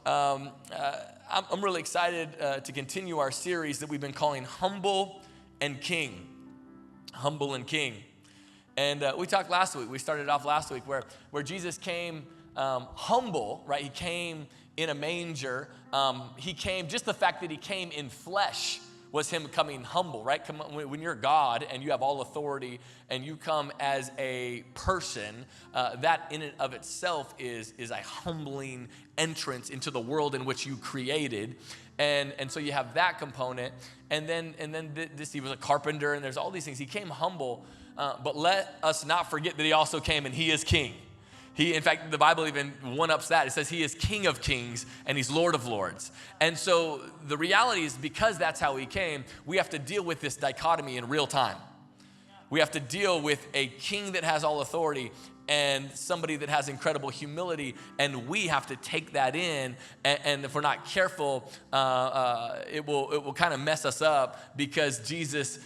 I'm really excited to continue our series that we've been calling Humble and King. Humble and King. And we talked last week, we started off last week where Jesus came humble, right? He came in a manger. He came, just the fact that he came in flesh was him coming humble, right? When you're God and you have all authority and you come as a person, that in and of itself is a humbling entrance into the world in which you created. And so you have that component. And then he was a carpenter, and there's all these things. He came humble, but let us not forget that he also came and he is king. In fact, the Bible even one-ups that. It says he is King of Kings and he's Lord of Lords. And so the reality is, because that's how he came, we have to deal with this dichotomy in real time. We have to deal with a king that has all authority and somebody that has incredible humility, and we have to take that in, and if we're not careful, it will kind of mess us up, because Jesus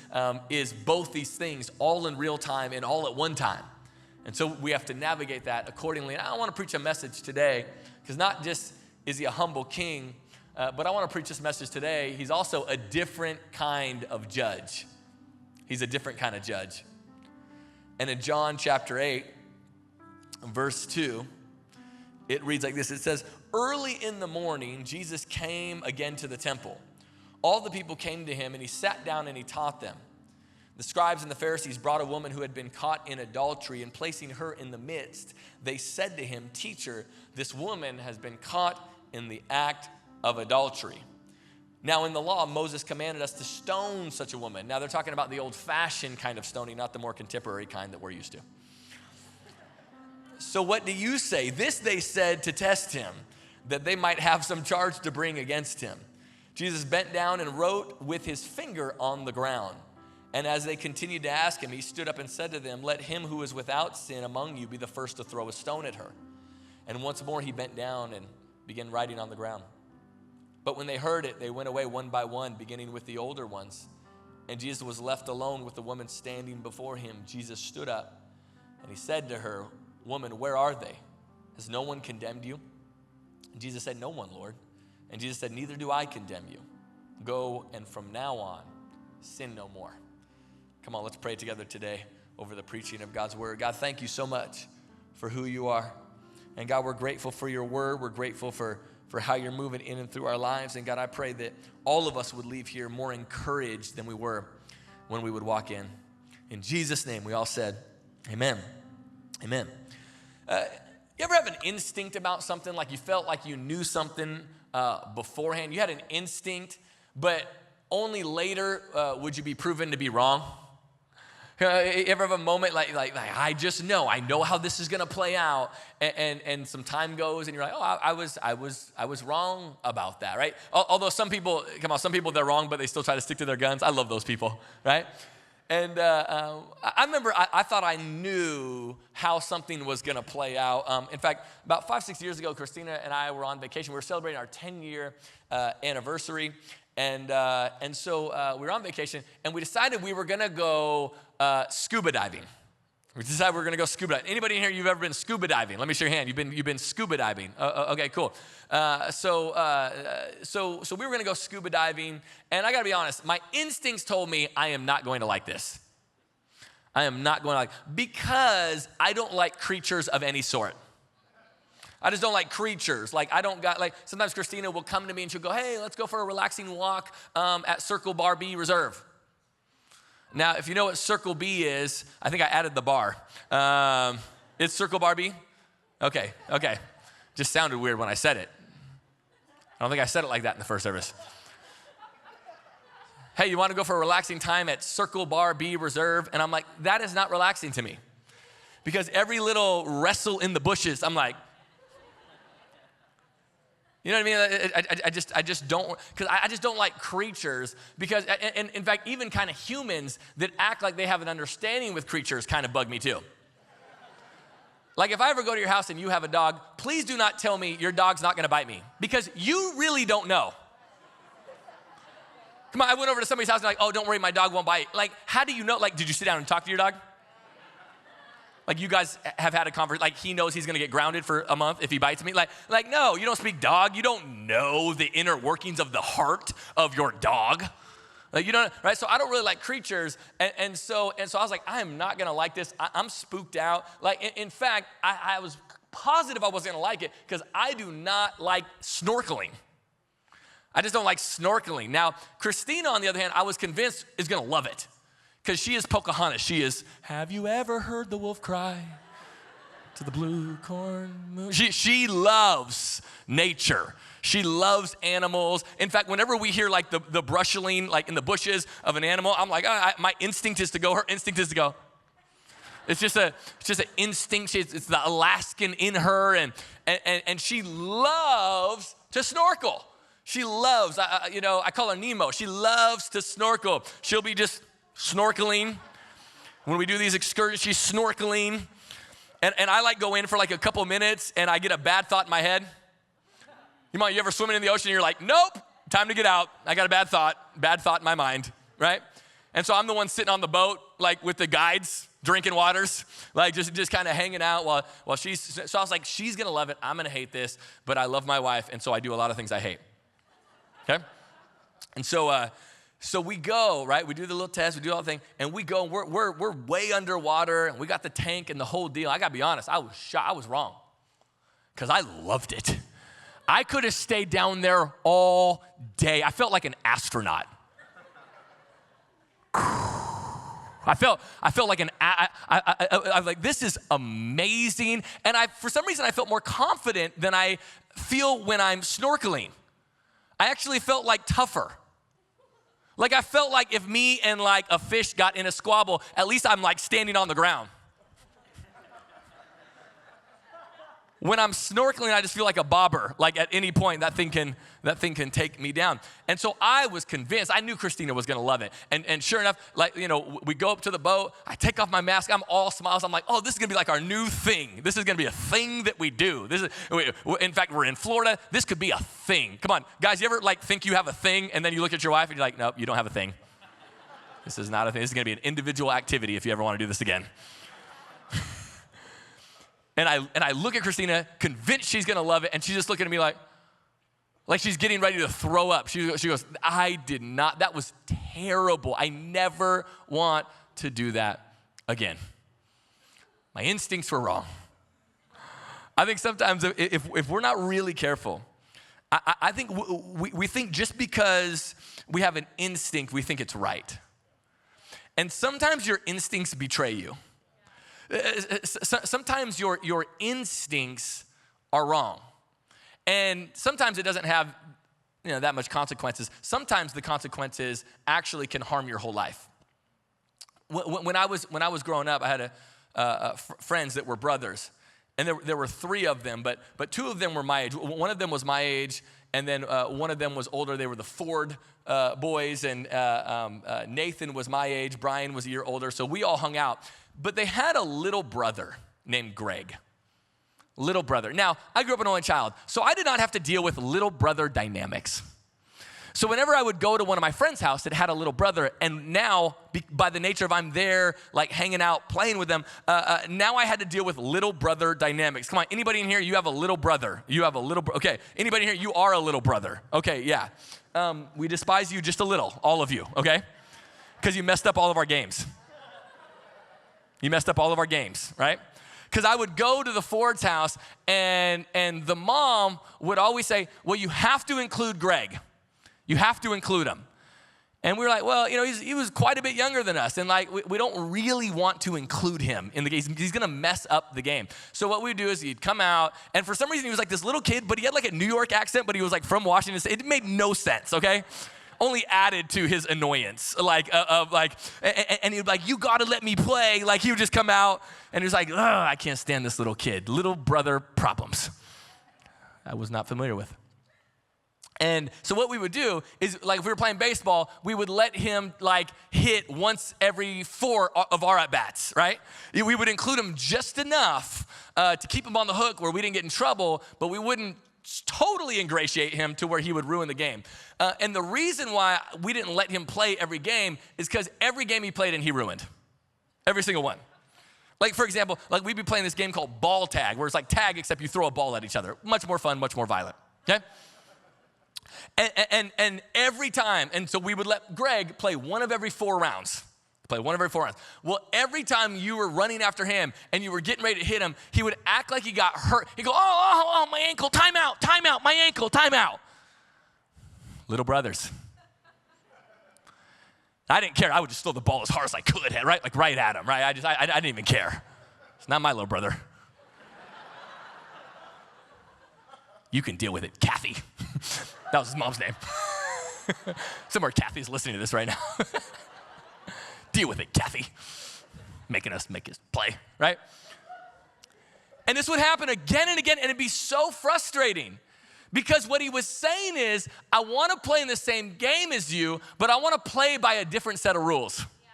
is both these things all in real time and all at one time. And so we have to navigate that accordingly. And I want to preach a message today, because not just is he a humble king, but I want to preach this message today. He's also a different kind of judge. He's a different kind of judge. And in John chapter 8, verse 2, it reads like this. It says, "Early in the morning, Jesus came again to the temple. All the people came to him, and he sat down and he taught them. The scribes and the Pharisees brought a woman who had been caught in adultery, and placing her in the midst, they said to him, 'Teacher, this woman has been caught in the act of adultery.' Now in the law, Moses commanded us to stone such a woman." Now they're talking about the old-fashioned kind of stoning, not the more contemporary kind that we're used to. "So what do you say?" This they said to test him, that they might have some charge to bring against him. Jesus bent down and wrote with his finger on the ground. And as they continued to ask him, he stood up and said to them, "Let him who is without sin among you be the first to throw a stone at her." And once more he bent down and began writing on the ground. But when they heard it, they went away one by one, beginning with the older ones. And Jesus was left alone with the woman standing before him. Jesus stood up and he said to her, "Woman, where are they? Has no one condemned you?" And Jesus said, "No one, Lord." And Jesus said, "Neither do I condemn you. Go, and from now on, sin no more." Come on, let's pray together today over the preaching of God's word. God, thank you so much for who you are. And God, we're grateful for your word. We're grateful for how you're moving in and through our lives. And God, I pray that all of us would leave here more encouraged than we were when we would walk in. In Jesus' name, we all said, amen. Amen. You ever have an instinct about something, like you felt like you knew something beforehand? You had an instinct, but only later would you be proven to be wrong? You ever have a moment like I just know, I know how this is going to play out, and some time goes and you're like, oh, I was wrong about that, right? Although some people they're wrong, but they still try to stick to their guns. I love those people, right? And I remember I thought I knew how something was going to play out. In fact, about 5-6 years ago, Christina and I were on vacation. We were celebrating our 10-year anniversary. And so we were on vacation, and we decided we were going to go scuba diving. We decided we were going to go scuba diving. Anybody in here, you've ever been scuba diving? Let me see your hand. You've been scuba diving. Okay, cool. So we were going to go scuba diving, and I got to be honest, my instincts told me I am not going to like this. I am not going to like, because I don't like creatures of any sort. I just don't like creatures. Sometimes Christina will come to me and she'll go, "Hey, let's go for a relaxing walk at Circle Bar B Reserve." Now, if you know what Circle B is, I think I added the bar. It's Circle Bar B? Okay. Just sounded weird when I said it. I don't think I said it like that in the first service. "Hey, you want to go for a relaxing time at Circle Bar B Reserve?" And I'm like, that is not relaxing to me. Because every little wrestle in the bushes, I'm like, you know what I mean? I just don't, because I just don't like creatures, because, and in fact, even kind of humans that act like they have an understanding with creatures kind of bug me too. Like if I ever go to your house and you have a dog, please do not tell me your dog's not going to bite me, because you really don't know. Come on, I went over to somebody's house and like, "Oh, don't worry, my dog won't bite." Like, how do you know? Like, did you sit down and talk to your dog? Like you guys have had a conversation, like he knows he's gonna get grounded for a month if he bites me. Like no, you don't speak dog. You don't know the inner workings of the heart of your dog. Like you don't, right? So I don't really like creatures. And so I was like, I am not gonna like this. I'm spooked out. Like in fact, I was positive I wasn't gonna like it because I do not like snorkeling. I just don't like snorkeling. Now, Christina, on the other hand, I was convinced is gonna love it. Because she is Pocahontas. She is, have you ever heard the wolf cry to the blue corn moon? She loves nature. She loves animals. In fact, whenever we hear like the brushling like in the bushes of an animal, I'm like, my instinct is to go. Her instinct is to go. It's just an instinct. It's the Alaskan in her, and she loves to snorkel. She loves, I call her Nemo. She loves to snorkel. She'll be just snorkeling. When we do these excursions, she's snorkeling. And I like go in for like a couple minutes and I get a bad thought in my head. You ever swimming in the ocean and you're like, nope, time to get out. I got a bad thought in my mind, right? And so I'm the one sitting on the boat, like with the guides, drinking waters, like just kind of hanging out while so I was like, she's gonna love it, I'm gonna hate this, but I love my wife, and so I do a lot of things I hate, okay? And so we go, right? We do the little test, we do all the thing, and we go, and we're way underwater, and we got the tank and the whole deal. I gotta be honest, I was shocked, I was wrong, because I loved it. I could have stayed down there all day. I felt like an astronaut. I felt like I was like, this is amazing. And for some reason, I felt more confident than I feel when I'm snorkeling. I actually felt like tougher. Like I felt like if me and like a fish got in a squabble, at least I'm like standing on the ground. When I'm snorkeling, I just feel like a bobber. Like at any point, that thing can take me down. And so I was convinced. I knew Christina was going to love it. And sure enough, we go up to the boat. I take off my mask. I'm all smiles. I'm like, oh, this is going to be like our new thing. This is going to be a thing that we do. In fact, we're in Florida. This could be a thing. Come on, guys. You ever think you have a thing, and then you look at your wife and you're like, nope, you don't have a thing. This is not a thing. This is going to be an individual activity if you ever want to do this again. And I look at Christina, convinced she's gonna love it, and she's just looking at me like she's getting ready to throw up. She goes, I did not, that was terrible. I never want to do that again. My instincts were wrong. I think sometimes if we're not really careful, I think we think just because we have an instinct, we think it's right. And sometimes your instincts betray you. Sometimes your instincts are wrong. And sometimes it doesn't have that much consequences. Sometimes the consequences actually can harm your whole life. When I was growing up, I had friends that were brothers. And there were three of them, but two of them were my age. One of them was my age, and then one of them was older. They were the Ford boys, and Nathan was my age. Brian was a year older, so we all hung out. But they had a little brother named Greg. Little brother. Now, I grew up an only child, so I did not have to deal with little brother dynamics. So whenever I would go to one of my friends' house that had a little brother, and now, by the nature of I'm there, like hanging out, playing with them, now I had to deal with little brother dynamics. Come on, anybody in here, you have a little brother. You have a little, okay. Anybody in here, you are a little brother. Okay, yeah. We despise you just a little, all of you, okay? Because you messed up all of our games. You messed up all of our games, right? Because I would go to the Ford's house, and the mom would always say, well, you have to include Greg. You have to include him. And we were like, well, he was quite a bit younger than us, and we don't really want to include him in the game. He's gonna mess up the game. So what we'd do is he'd come out, and for some reason he was like this little kid, but he had like a New York accent, but he was like from Washington State. It made no sense, okay? Only added to his annoyance, and he'd be like, you gotta let me play. Like he would just come out, and he was like, I can't stand this little kid. Little brother problems. I was not familiar with. And so what we would do is, like if we were playing baseball, we would let him hit once every 4 of our at-bats, right? We would include him just enough to keep him on the hook where we didn't get in trouble, but we wouldn't totally ingratiate him to where he would ruin the game. And the reason why we didn't let him play every game is because every game he played in, he ruined. Every single one. Like, for example, like we'd be playing this game called ball tag, where it's like tag except you throw a ball at each other. Much more fun, much more violent, okay? And every time, and so we would let Greg play one of every 4 rounds. Well, every time you were running after him and you were getting ready to hit him, he would act like he got hurt. He'd go, oh, my ankle, time out, my ankle, time out. Little brothers. I didn't care. I would just throw the ball as hard as I could, right? Like right at him, right? I didn't even care. It's not my little brother. You can deal with it, Kathy. That was his mom's name. Somewhere Kathy's listening to this right now. Deal with it, Kathy. Making us make us play, right? And this would happen again and again, and it'd be so frustrating. Because what he was saying is, I want to play in the same game as you, but I want to play by a different set of rules. Yeah.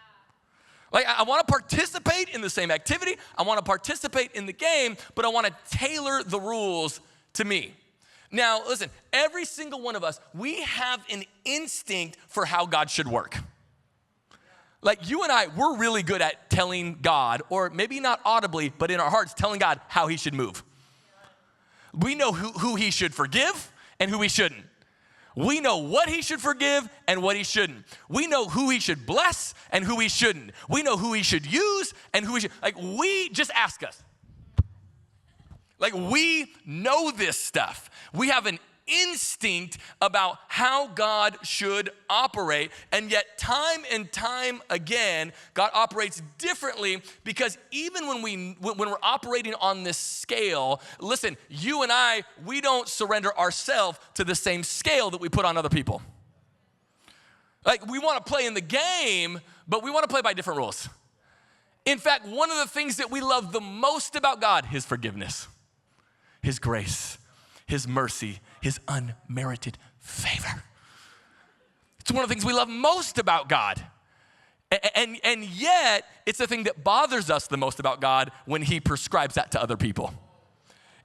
Like, I want to participate in the same activity. I want to participate in the game, but I want to tailor the rules to me. Now, listen, every single one of us, we have an instinct for how God should work. Like you and I, we're really good at telling God, or maybe not audibly, but in our hearts, telling God how he should move. We know who he should forgive and who he shouldn't. We know what he should forgive and what he shouldn't. We know who he should bless and who he shouldn't. We know who he should use and who he should. Like, we just ask us. Like, we know this stuff. We have an instinct about how God should operate, and yet time and time again, God operates differently, because even when we're operating on this scale, listen, you and I, we don't surrender ourselves to the same scale that we put on other people. Like, we want to play in the game, but we want to play by different rules. In fact, one of the things that we love the most about God, his forgiveness, his grace, his mercy, his unmerited favor. It's one of the things we love most about God. And yet, it's the thing that bothers us the most about God when he prescribes that to other people.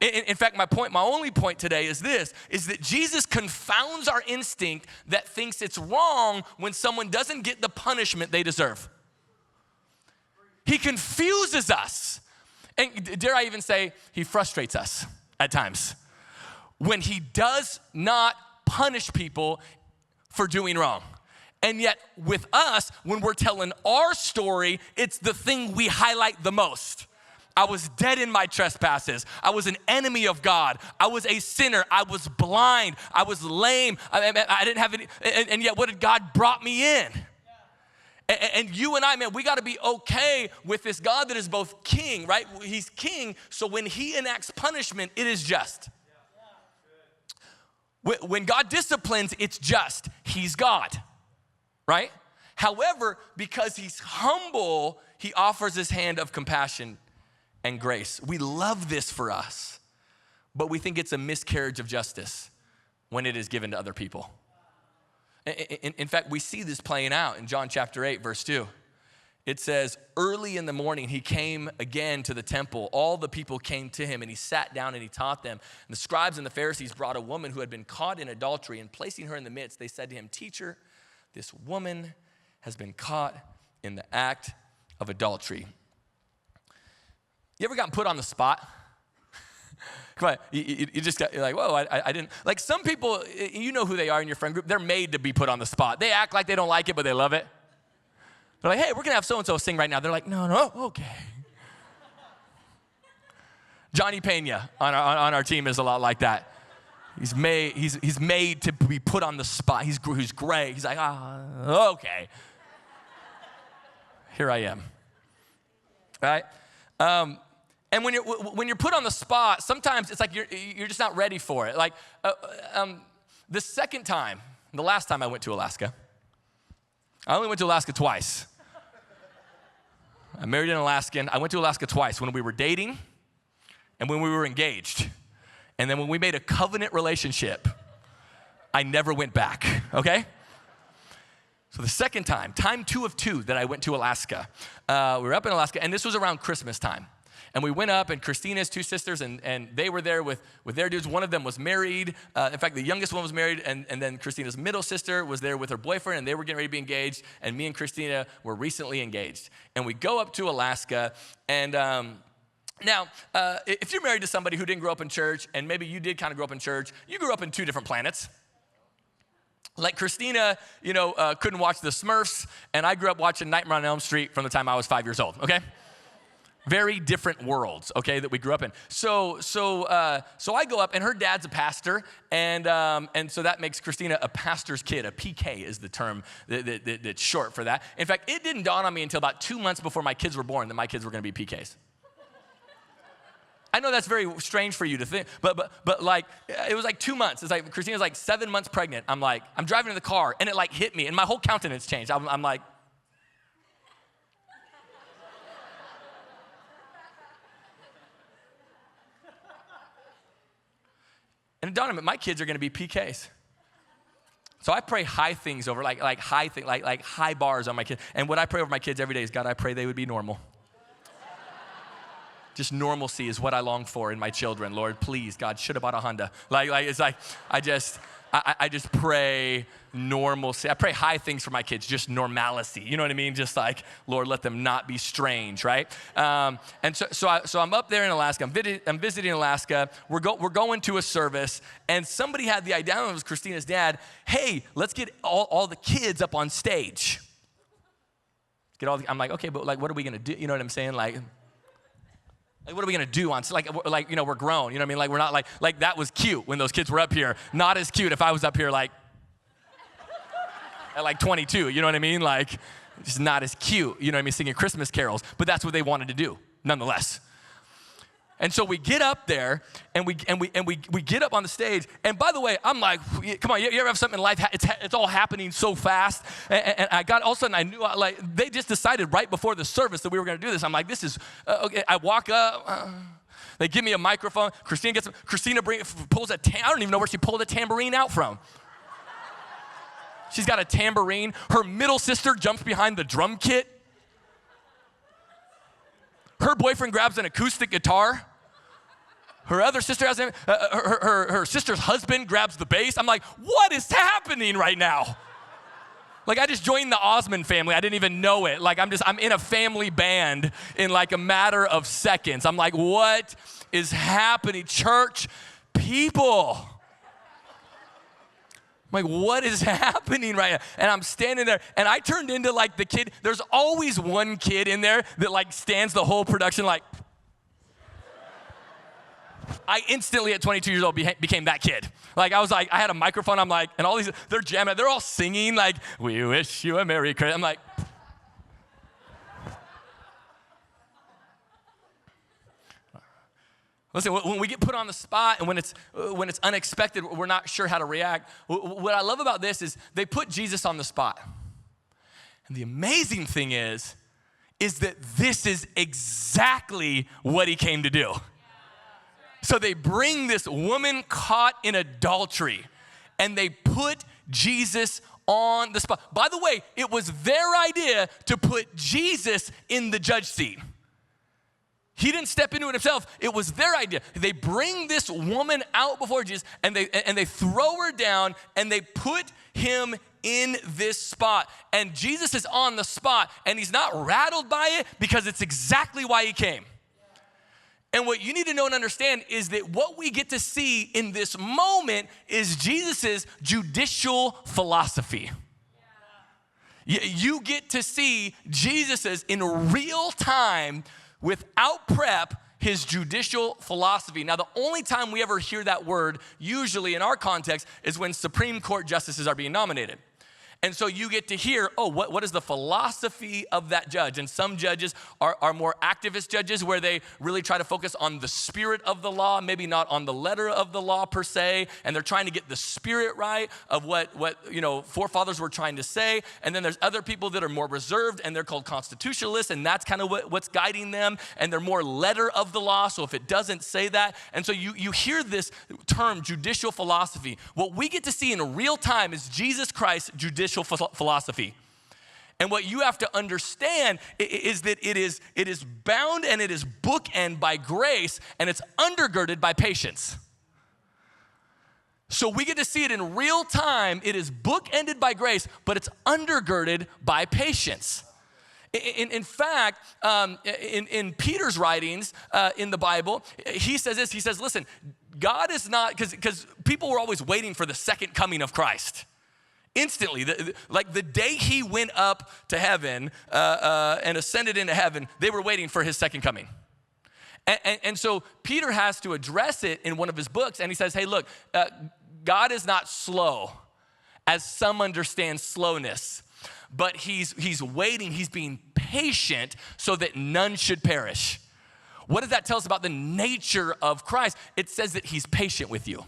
In fact, my only point today is this, is that Jesus confounds our instinct that thinks it's wrong when someone doesn't get the punishment they deserve. He confuses us. And dare I even say, he frustrates us at times when he does not punish people for doing wrong. And yet with us, when we're telling our story, it's the thing we highlight the most. I was dead in my trespasses. I was an enemy of God. I was a sinner. I was blind. I was lame. I didn't have any, and yet what did God brought me in? And you and I, man, we got to be okay with this God that is both king, right? He's king, so when he enacts punishment, it is just. When God disciplines, it's just. He's God, right? However, because he's humble, he offers his hand of compassion and grace. We love this for us, but we think it's a miscarriage of justice when it is given to other people. In fact, we see this playing out in John chapter 8, verse 2. It says, early in the morning, he came again to the temple. All the people came to him, and he sat down and he taught them. And the scribes and the Pharisees brought a woman who had been caught in adultery, and placing her in the midst, they said to him, "Teacher, this woman has been caught in the act of adultery." You ever gotten put on the spot? Come on, you just got, you're like, whoa, I didn't. Like, some people, you know who they are in your friend group. They're made to be put on the spot. They act like they don't like it, but they love it. They're like, hey, we're going to have so-and-so sing right now. They're like, no, okay. Johnny Pena on our team is a lot like that. He's made to be put on the spot. He's great. He's like, okay. Here I am. Right? And when you're put on the spot, sometimes it's like you're just not ready for it. Like the last time I went to Alaska, I only went to Alaska twice. I married an Alaskan. I went to Alaska twice, when we were dating and when we were engaged. And then when we made a covenant relationship, I never went back, okay? So the second time 2 of 2 that I went to Alaska, we were up in Alaska, and this was around Christmas time. And we went up, and Christina's two sisters, and they were there with their dudes. One of them was married. In fact, the youngest one was married, and then Christina's middle sister was there with her boyfriend, and they were getting ready to be engaged, and me and Christina were recently engaged. And we go up to Alaska, and now, if you're married to somebody who didn't grow up in church, and maybe you did kind of grow up in church, you grew up in two different planets. Like Christina, couldn't watch the Smurfs, and I grew up watching Nightmare on Elm Street from the time I was 5 years old, okay? Very different worlds, okay, that we grew up in. So I go up, and her dad's a pastor, and so that makes Christina a pastor's kid. A PK is the term that's short for that. In fact, it didn't dawn on me until about 2 months before my kids were born that my kids were going to be PKs. I know that's very strange for you to think, but like, it was like 2 months. It's like Christina's like 7 months pregnant. I'm driving in the car, and it like hit me, and my whole countenance changed. I'm like, and it dawned on me, my kids are going to be PKs. So I pray high things over, like high bars on my kids. And what I pray over my kids every day is, God, I pray they would be normal. Just normalcy is what I long for in my children. Lord, please, God, should have bought a Honda. It's like I just pray normalcy. I pray high things for my kids, just normalcy. You know what I mean? Just like, Lord, let them not be strange, right? And so I'm up there in Alaska. I'm visiting Alaska. We're going to a service, and somebody had the idea, it was Christina's dad, hey, let's get all the kids up on stage. I'm like, okay, but like, what are we gonna do? You know what I'm saying? Like, what are we gonna do on, we're grown, you know what I mean? Like, we're not like that was cute when those kids were up here. Not as cute if I was up here like, at like 22, you know what I mean? Like, just not as cute, you know what I mean? Singing Christmas carols, but that's what they wanted to do, nonetheless. And so we get up there, and we get up on the stage. And by the way, I'm like, come on, you ever have something in life? It's all happening so fast. And all of a sudden I knew, they just decided right before the service that we were going to do this. I'm like, this is okay. I walk up. They give me a microphone. Christina pulls I don't even know where she pulled a tambourine out from. She's got a tambourine. Her middle sister jumps behind the drum kit. Her boyfriend grabs an acoustic guitar. Her other sister has her sister's husband grabs the bass. I'm like, what is happening right now? Like, I just joined the Osmond family. I didn't even know it. Like, I'm in a family band in like a matter of seconds. I'm like, what is happening? Church people. I'm like, what is happening right now? And I'm standing there, and I turned into like the kid. There's always one kid in there that like stands the whole production like. I instantly at 22 years old became that kid. Like, I was like, I had a microphone. I'm like, and all these, they're jamming. They're all singing like, we wish you a Merry Christmas. I'm like. Listen, when we get put on the spot and when it's unexpected, we're not sure how to react. What I love about this is they put Jesus on the spot. And the amazing thing is that this is exactly what he came to do. So they bring this woman caught in adultery, and they put Jesus on the spot. By the way, it was their idea to put Jesus in the judge seat. He didn't step into it himself. It was their idea. They bring this woman out before Jesus, and they throw her down, and they put him in this spot. And Jesus is on the spot, and he's not rattled by it because it's exactly why he came. And what you need to know and understand is that what we get to see in this moment is Jesus's judicial philosophy. You get to see Jesus's in real time, without prep, his judicial philosophy. Now, the only time we ever hear that word, usually in our context, is when Supreme Court justices are being nominated. And so you get to hear, what is the philosophy of that judge? And some judges are more activist judges where they really try to focus on the spirit of the law, maybe not on the letter of the law per se. And they're trying to get the spirit right of what forefathers were trying to say. And then there's other people that are more reserved, and they're called constitutionalists, and that's kind of what's guiding them. And they're more letter of the law, so if it doesn't say that. And so you hear this term, judicial philosophy. What we get to see in real time is Jesus Christ's judicial philosophy. And what you have to understand is that it is bound and it is bookend by grace, and it's undergirded by patience. So we get to see it in real time. It is bookended by grace, but it's undergirded by patience. In fact, in Peter's writings in the Bible, he says this. He says, listen, God is not, because people were always waiting for the second coming of Christ. Instantly, like the day he went up to heaven and ascended into heaven, they were waiting for his second coming. And so Peter has to address it in one of his books, and he says, hey, look, God is not slow, as some understand slowness, but he's waiting, he's being patient so that none should perish. What does that tell us about the nature of Christ? It says that he's patient with you.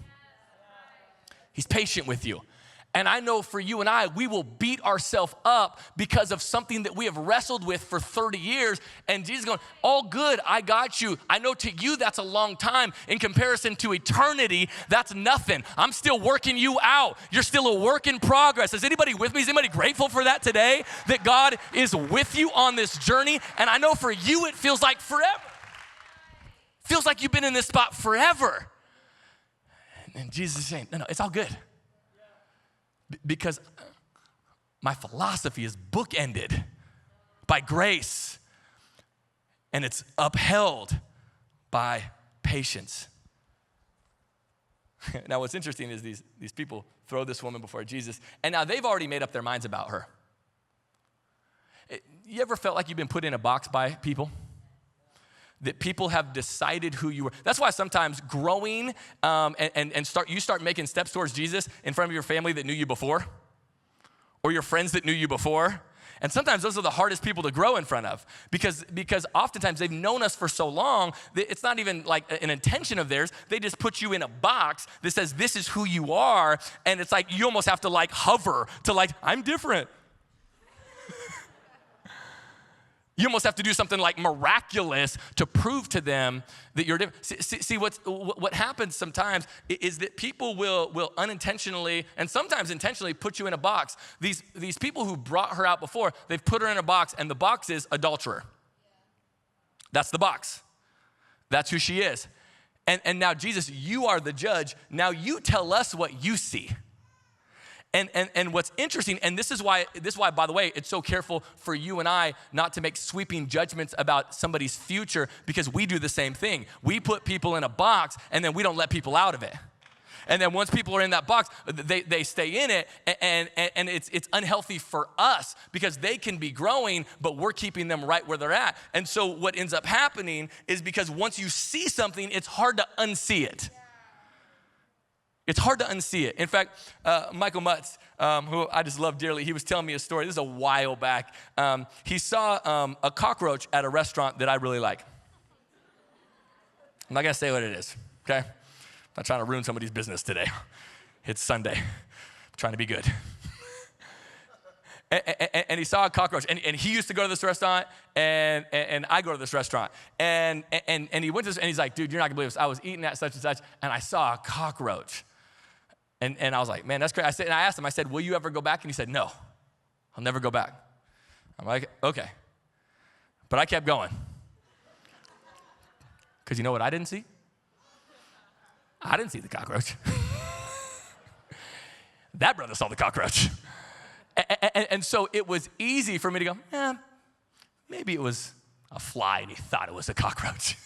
He's patient with you. And I know for you and I, we will beat ourselves up because of something that we have wrestled with for 30 years. And Jesus is going, all good, I got you. I know to you that's a long time. In comparison to eternity, that's nothing. I'm still working you out. You're still a work in progress. Is anybody with me? Is anybody grateful for that today? That God is with you on this journey? And I know for you, it feels like forever. Feels like you've been in this spot forever. And Jesus is saying, no, it's all good. Because my philosophy is bookended by grace, and it's upheld by patience. Now, what's interesting is these people throw this woman before Jesus, and now they've already made up their minds about her. You ever felt like you've been put in a box by people? That people have decided who you are. That's why sometimes growing and start making steps towards Jesus in front of your family that knew you before, or your friends that knew you before. And sometimes those are the hardest people to grow in front of because oftentimes they've known us for so long that it's not even like an intention of theirs. They just put you in a box that says this is who you are, and it's like you almost have to like hover to like, I'm different. You almost have to do something like miraculous to prove to them that you're different. See what happens sometimes is that people will unintentionally and sometimes intentionally put you in a box. These people who brought her out before, they've put her in a box, and the box is adulterer. That's the box. That's who she is. And now, Jesus, you are the judge. Now you tell us what you see. And what's interesting, and this is why, by the way, it's so careful for you and I not to make sweeping judgments about somebody's future, because we do the same thing. We put people in a box, and then we don't let people out of it. And then once people are in that box, they stay in it, and it's unhealthy for us because they can be growing, but we're keeping them right where they're at. And so what ends up happening is because once you see something, it's hard to unsee it. It's hard to unsee it. In fact, Michael Mutz, who I just love dearly, he was telling me a story. This is a while back. He saw a cockroach at a restaurant that I really like. I'm not going to say what it is, okay? I'm not trying to ruin somebody's business today. It's Sunday. I'm trying to be good. And he saw a cockroach. And he used to go to this restaurant, and I go to this restaurant. And he went to this, and he's like, dude, you're not going to believe this. I was eating at such and such, and I saw a cockroach. And I was like, man, that's great. I asked him, I said, will you ever go back? And he said, no, I'll never go back. I'm like, okay. But I kept going. Because you know what I didn't see? I didn't see the cockroach. That brother saw the cockroach. And so it was easy for me to go, maybe it was a fly and he thought it was a cockroach.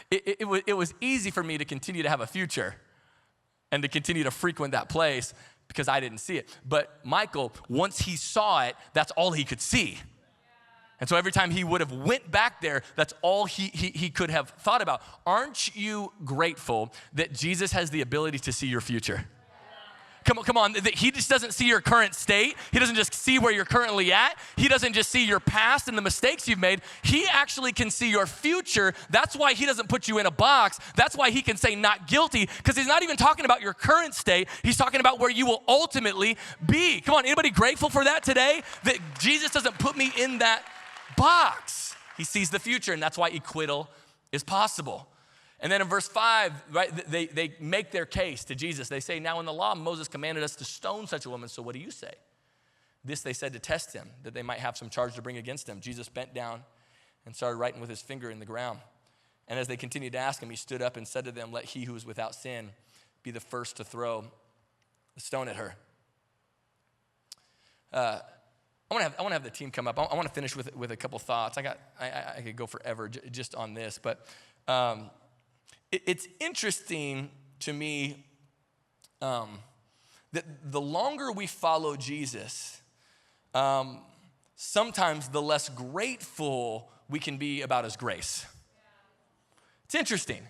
It was easy for me to continue to have a future and to continue to frequent that place because I didn't see it. But Michael, once he saw it, that's all he could see. And so every time he would have went back there, that's all he could have thought about. Aren't you grateful that Jesus has the ability to see your future? Come on, he just doesn't see your current state. He doesn't just see where you're currently at. He doesn't just see your past and the mistakes you've made. He actually can see your future. That's why he doesn't put you in a box. That's why he can say not guilty, because he's not even talking about your current state. He's talking about where you will ultimately be. Come on, anybody grateful for that today? That Jesus doesn't put me in that box. He sees the future, and that's why acquittal is possible. And then in verse 5, right, they make their case to Jesus. They say, now in the law, Moses commanded us to stone such a woman, so what do you say? This they said to test him, that they might have some charge to bring against him. Jesus bent down and started writing with his finger in the ground. And as they continued to ask him, he stood up and said to them, "Let he who is without sin be the first to throw the stone at her." I want to have the team come up. I want to finish with a couple thoughts. I could go forever just on this, but it's interesting to me that the longer we follow Jesus, sometimes the less grateful we can be about his grace. It's interesting.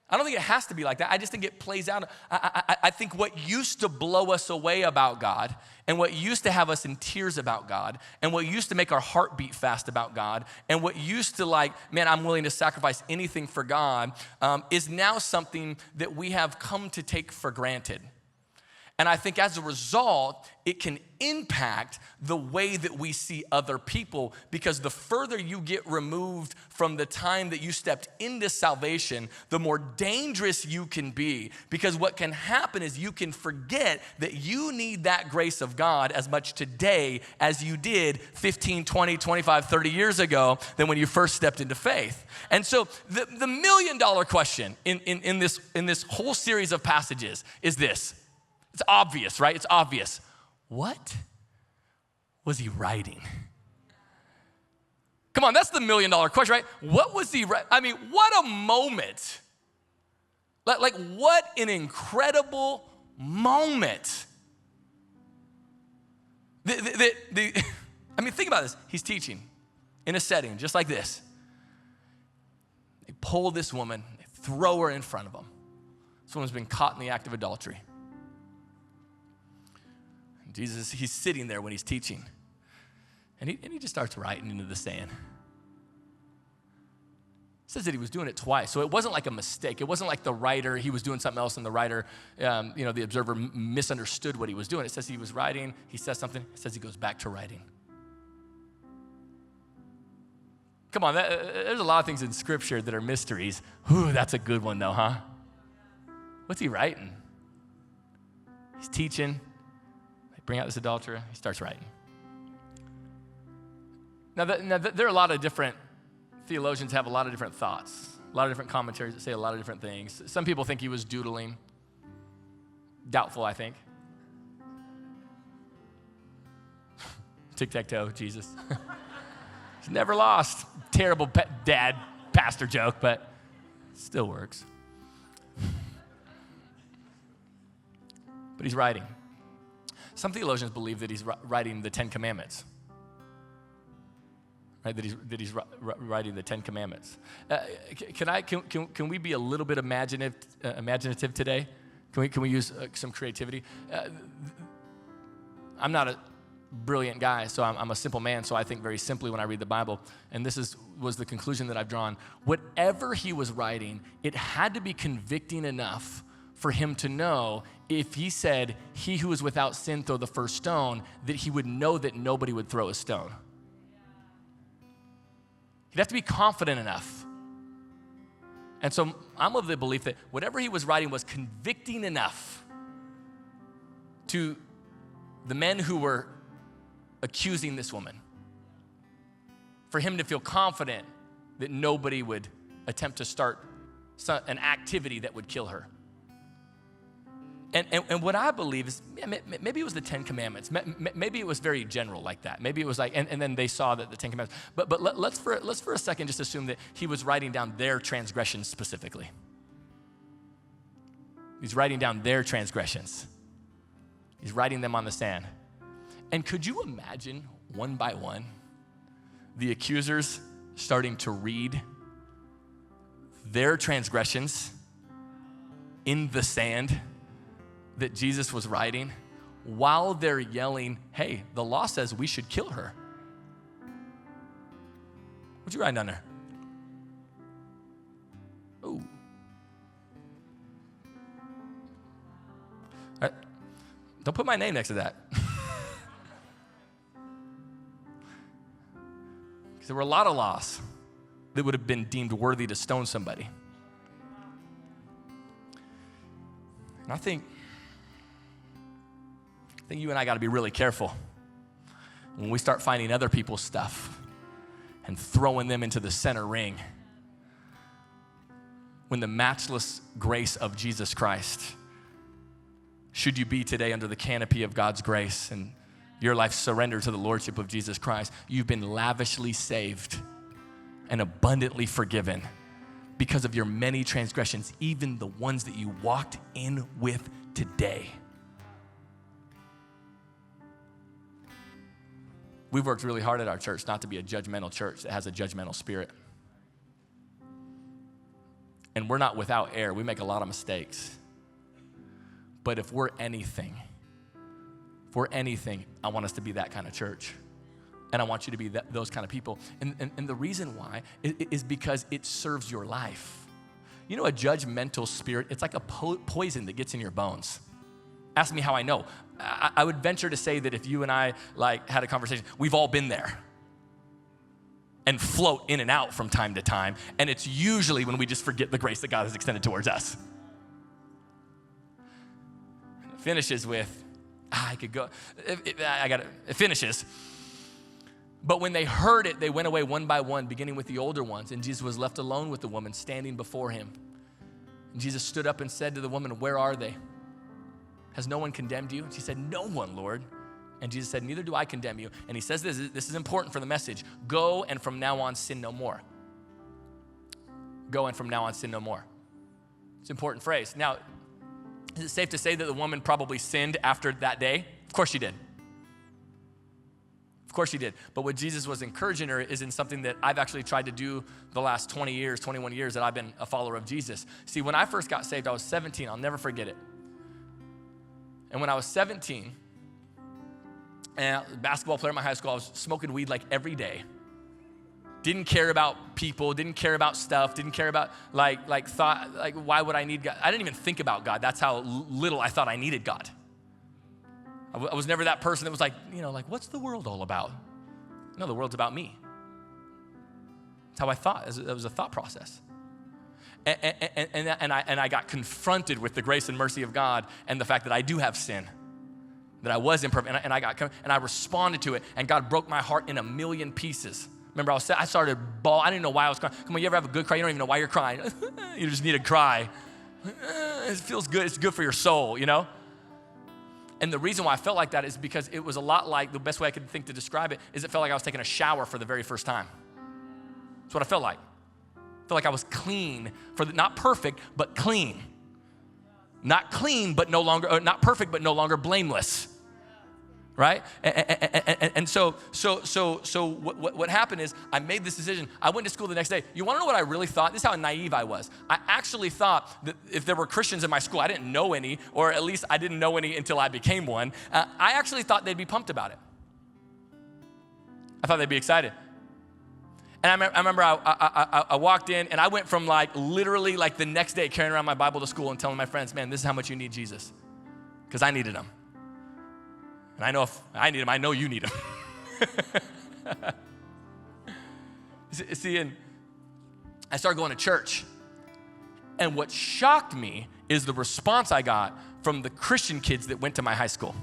I don't think it has to be like that. I just think it plays out. I think what used to blow us away about God, and what used to have us in tears about God, and what used to make our heart beat fast about God, and what used to man, I'm willing to sacrifice anything for God, is now something that we have come to take for granted. And I think as a result, it can impact the way that we see other people, because the further you get removed from the time that you stepped into salvation, the more dangerous you can be. Because what can happen is you can forget that you need that grace of God as much today as you did 15, 20, 25, 30 years ago than when you first stepped into faith. And so the million-dollar question in this whole series of passages is this. It's obvious, right? It's obvious. What was he writing? Come on, that's the million-dollar question, right? What was he writing? I mean, what a moment. Like what an incredible moment. I mean, think about this. He's teaching in a setting just like this. They pull this woman, they throw her in front of them. This woman's been caught in the act of adultery. Jesus, he's sitting there when he's teaching. And he just starts writing into the sand. It says that he was doing it twice. So it wasn't like a mistake. It wasn't like the writer, he was doing something else, and the writer, the observer misunderstood what he was doing. It says he was writing, he says something, it says he goes back to writing. Come on, there's a lot of things in Scripture that are mysteries. Ooh, that's a good one though, huh? What's he writing? He's teaching. Bring out this adulterer, he starts writing. Now, there are a lot of different theologians have a lot of different thoughts, a lot of different commentaries that say a lot of different things. Some people think he was doodling. Doubtful, I think. Tic-tac-toe, Jesus. He's never lost. Terrible dad pastor joke, but it still works. But he's writing. Some theologians believe that he's writing the Ten Commandments, right? That he's writing the Ten Commandments. Can we be a little bit imaginative today? Can we use some creativity? I'm not a brilliant guy, so I'm a simple man. So I think very simply when I read the Bible, and this was the conclusion that I've drawn. Whatever he was writing, it had to be convicting enough for him to know if he said, "He who is without sin throw the first stone," that he would know that nobody would throw a stone. He'd have to be confident enough. And so I'm of the belief that whatever he was writing was convicting enough to the men who were accusing this woman, for him to feel confident that nobody would attempt to start an activity that would kill her. And what I believe is, maybe it was the Ten Commandments. Maybe it was very general like that. Maybe it was like, and then they saw that the Ten Commandments. But let's for a second just assume that he was writing down their transgressions specifically. He's writing down their transgressions. He's writing them on the sand. And could you imagine, one by one, the accusers starting to read their transgressions in the sand that Jesus was writing, while they're yelling, "Hey, the law says we should kill her"? What'd you write down there? Ooh. Don't put my name next to that. Because there were a lot of laws that would have been deemed worthy to stone somebody. And I think you and I got to be really careful when we start finding other people's stuff and throwing them into the center ring, when the matchless grace of Jesus Christ, should you be today under the canopy of God's grace and your life surrendered to the lordship of Jesus Christ, you've been lavishly saved and abundantly forgiven because of your many transgressions, even the ones that you walked in with today. We've worked really hard at our church not to be a judgmental church that has a judgmental spirit. And we're not without error. We make a lot of mistakes. But if we're anything, I want us to be that kind of church. And I want you to be those kind of people. And the reason why is because it serves your life. You know, a judgmental spirit, it's like a poison that gets in your bones. Ask me how I know. I would venture to say that if you and I had a conversation, we've all been there and float in and out from time to time. And it's usually when we just forget the grace that God has extended towards us. It finishes with, I could go, it finishes. But when they heard it, they went away one by one, beginning with the older ones. And Jesus was left alone with the woman standing before him. And Jesus stood up and said to the woman, where are they? Has no one condemned you? And she said, no one, Lord. And Jesus said, neither do I condemn you. And he says this is important for the message. Go and from now on sin no more. Go and from now on sin no more. It's an important phrase. Now, is it safe to say that the woman probably sinned after that day? Of course she did. Of course she did. But what Jesus was encouraging her is in something that I've actually tried to do the last 20 years, 21 years that I've been a follower of Jesus. See, when I first got saved, I was 17. I'll never forget it. And when I was 17, and a basketball player in my high school, I was smoking weed like every day. Didn't care about people, didn't care about stuff, didn't care about why would I need God? I didn't even think about God. That's how little I thought I needed God. I was never that person that was what's the world all about? No, the world's about me. That's how I thought. It was a thought process. And I got confronted with the grace and mercy of God and the fact that I do have sin, that I was imperfect, and I responded to it, and God broke my heart in a million pieces. Remember, I started bawling. I didn't know why I was crying. Come on, you ever have a good cry? You don't even know why you're crying. You just need to cry. It feels good. It's good for your soul, you know? And the reason why I felt like that is because it was a lot like, the best way I could think to describe it is it felt like I was taking a shower for the very first time. That's what I felt like. I felt like I was clean, not perfect, but clean. Not clean, but no longer, not perfect, but no longer blameless. Right? And so what happened is I made this decision. I went to school the next day. You want to know what I really thought? This is how naive I was. I actually thought that if there were Christians in my school, I didn't know any, or at least I didn't know any until I became one. I actually thought they'd be pumped about it. I thought they'd be excited. And I remember I walked in and I went from literally the next day carrying around my Bible to school and telling my friends, man, this is how much you need Jesus. Because I needed him. And I know if I need him, I know you need him. See, and I started going to church. And what shocked me is the response I got from the Christian kids that went to my high school.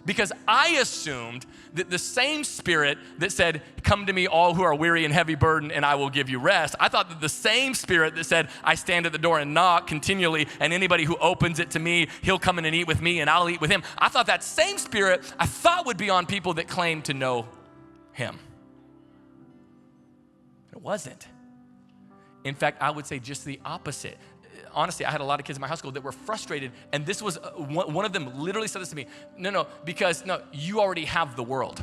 Because I assumed that the same spirit that said, come to me all who are weary and heavy burdened and I will give you rest. I thought that the same spirit that said, I stand at the door and knock continually and anybody who opens it to me, he'll come in and eat with me and I'll eat with him. I thought that same spirit I thought would be on people that claimed to know him. It wasn't. In fact, I would say just the opposite. Honestly, I had a lot of kids in my high school that were frustrated, and this was, one of them literally said this to me, because you already have the world.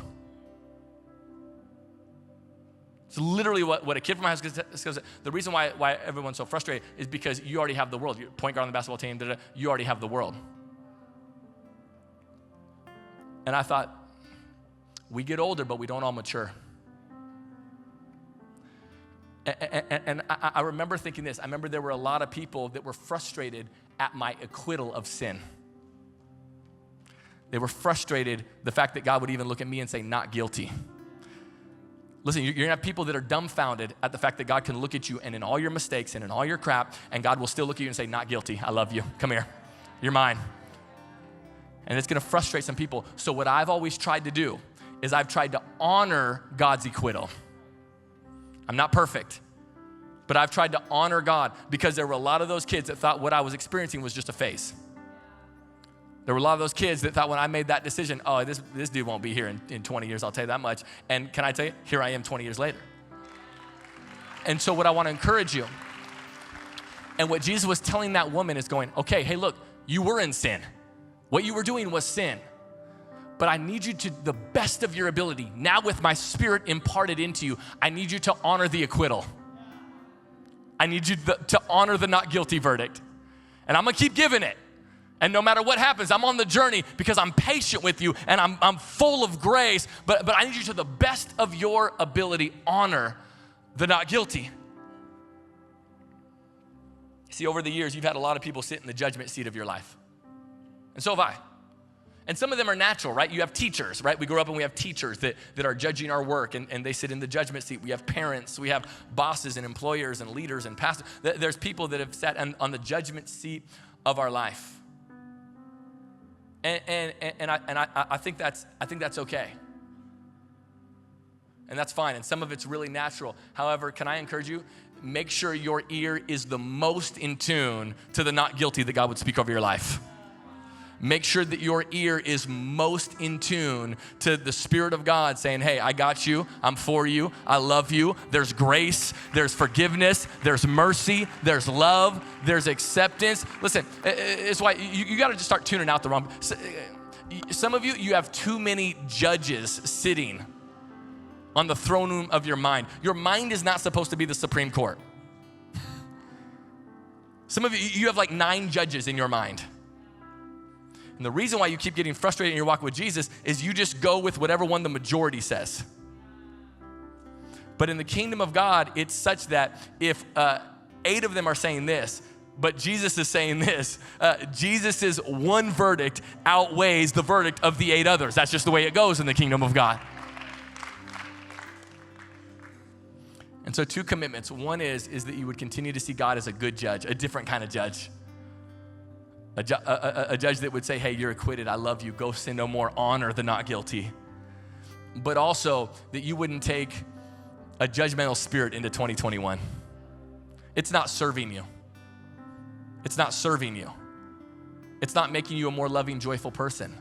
It's literally what a kid from my high school says. The reason why everyone's so frustrated is because you already have the world. You're point guard on the basketball team, you already have the world. And I thought, we get older, but we don't all mature. And I remember thinking this. I remember there were a lot of people that were frustrated at my acquittal of sin. They were frustrated the fact that God would even look at me and say, not guilty. Listen, you're gonna have people that are dumbfounded at the fact that God can look at you and in all your mistakes and in all your crap, and God will still look at you and say, not guilty, I love you, come here, you're mine. And it's gonna frustrate some people. So what I've always tried to do is I've tried to honor God's acquittal. I'm not perfect, but I've tried to honor God because there were a lot of those kids that thought what I was experiencing was just a phase. There were a lot of those kids that thought when I made that decision, oh, this dude won't be here in 20 years, I'll tell you that much. And can I tell you, here I am 20 years later. And so what I want to encourage you, and what Jesus was telling that woman is going, okay, hey, look, you were in sin. What you were doing was sin. But I need you to the best of your ability, now with my Spirit imparted into you, I need you to honor the acquittal. I need you to honor the not guilty verdict. And I'm going to keep giving it. And no matter what happens, I'm on the journey because I'm patient with you and I'm full of grace. But I need you to the best of your ability, honor the not guilty. See, over the years, you've had a lot of people sit in the judgment seat of your life. And so have I. And some of them are natural, right? You have teachers, right? We grow up and we have teachers that are judging our work and they sit in the judgment seat. We have parents, we have bosses and employers and leaders and pastors. There's people that have sat on the judgment seat of our life. And I think that's okay. And that's fine. And some of it's really natural. However, can I encourage you? Make sure your ear is the most in tune to the not guilty that God would speak over your life. Make sure that your ear is most in tune to the Spirit of God saying, hey, I got you, I'm for you, I love you, there's grace, there's forgiveness, there's mercy, there's love, there's acceptance. Listen, it's why you got to just start tuning out the wrong. Some of you have too many judges sitting on the throne room of your mind. Your mind is not supposed to be the Supreme Court. Some of you have like 9 judges in your mind. And the reason why you keep getting frustrated in your walk with Jesus is you just go with whatever one the majority says. But in the kingdom of God, it's such that if 8 of them are saying this, but Jesus is saying this, Jesus' one verdict outweighs the verdict of the 8 others. That's just the way it goes in the kingdom of God. And so 2 commitments. One is that you would continue to see God as a good judge, a different kind of judge. A judge that would say, hey, you're acquitted, I love you, go sin no more, honor the not guilty. But also that you wouldn't take a judgmental spirit into 2021. It's not serving you. It's not serving you. It's not making you a more loving, joyful person.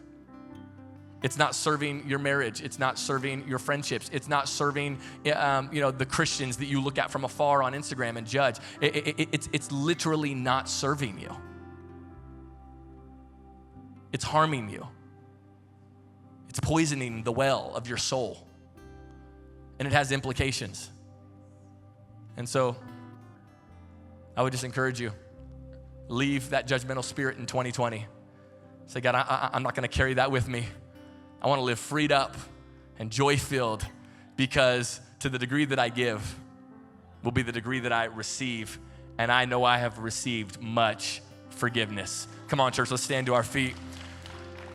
It's not serving your marriage. It's not serving your friendships. It's not serving the Christians that you look at from afar on Instagram and judge. It's literally not serving you. It's harming you. It's poisoning the well of your soul. And it has implications. And so I would just encourage you, leave that judgmental spirit in 2020. Say, God, I'm not going to carry that with me. I want to live freed up and joy-filled because to the degree that I give will be the degree that I receive. And I know I have received much forgiveness. Come on, church, let's stand to our feet.